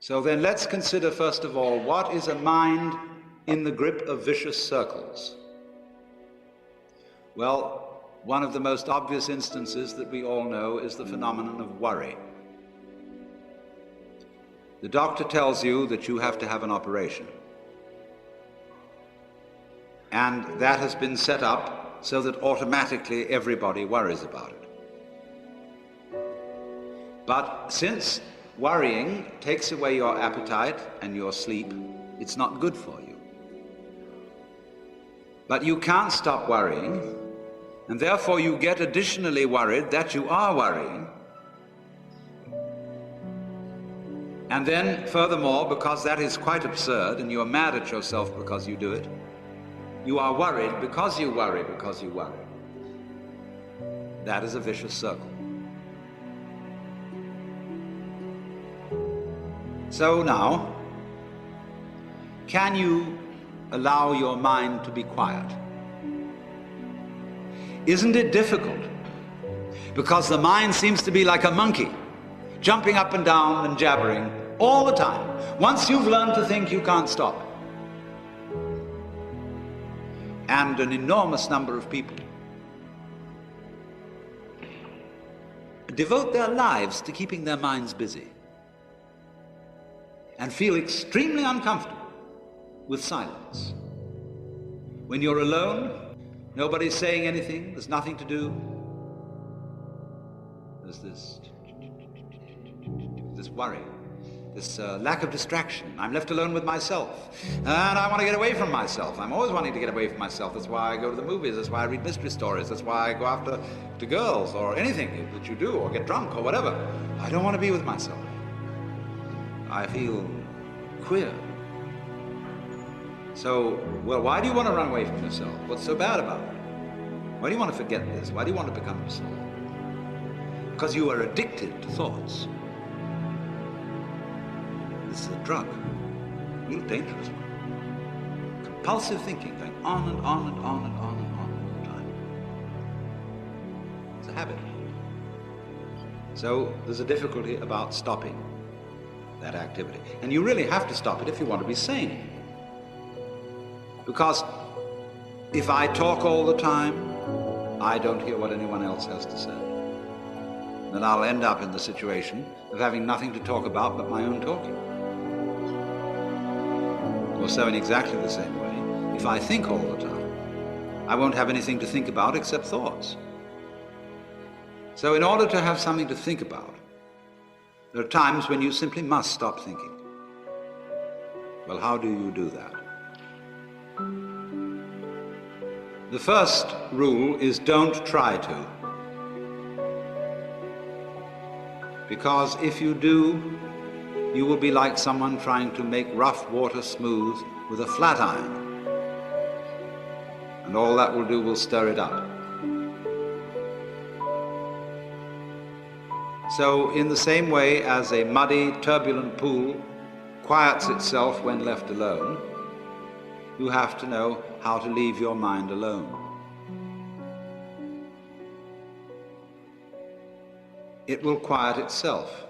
So then let's consider first of all, what is a mind in the grip of vicious circles? Well, one of the most obvious instances that we all know is the phenomenon of worry. The doctor tells you that you have to have an operation. And that has been set up so that automatically everybody worries about it. But since worrying takes away your appetite and your sleep, it's not good for you. But you can't stop worrying, and therefore you get additionally worried that you are worrying. And then, furthermore, because that is quite absurd and you are mad at yourself because you do it, you are worried because you worry because you worry. That is a vicious circle. So now, can you allow your mind to be quiet? Isn't it difficult? Because the mind seems to be like a monkey, jumping up and down and jabbering all the time. Once you've learned to think, you can't stop. And an enormous number of people devote their lives to keeping their minds busy and feel extremely uncomfortable with silence. When you're alone, nobody's saying anything, there's nothing to do. There's this worry, this lack of distraction. I'm left alone with myself, and I want to get away from myself. I'm always wanting to get away from myself. That's why I go to the movies, that's why I read mystery stories, that's why I go after girls or anything that you do, or get drunk or whatever. I don't want to be with myself. I feel queer. So, well, why do you want to run away from yourself? What's so bad about it? Why do you want to forget this? Why do you want to become yourself? Because you are addicted to thoughts. This is a drug, a real dangerous one. Compulsive thinking, going on and on and on and on and on all the time. It's a habit. So there's a difficulty about stopping that activity. And you really have to stop it if you want to be sane. Because if I talk all the time, I don't hear what anyone else has to say. Then I'll end up in the situation of having nothing to talk about but my own talking. Or so in exactly the same way, if I think all the time, I won't have anything to think about except thoughts. So in order to have something to think about, there are times when you simply must stop thinking. Well, how do you do that? The first rule is don't try to. Because if you do, you will be like someone trying to make rough water smooth with a flat iron. And all that will do will stir it up. So in the same way as a muddy, turbulent pool quiets itself when left alone, you have to know how to leave your mind alone. It will quiet itself.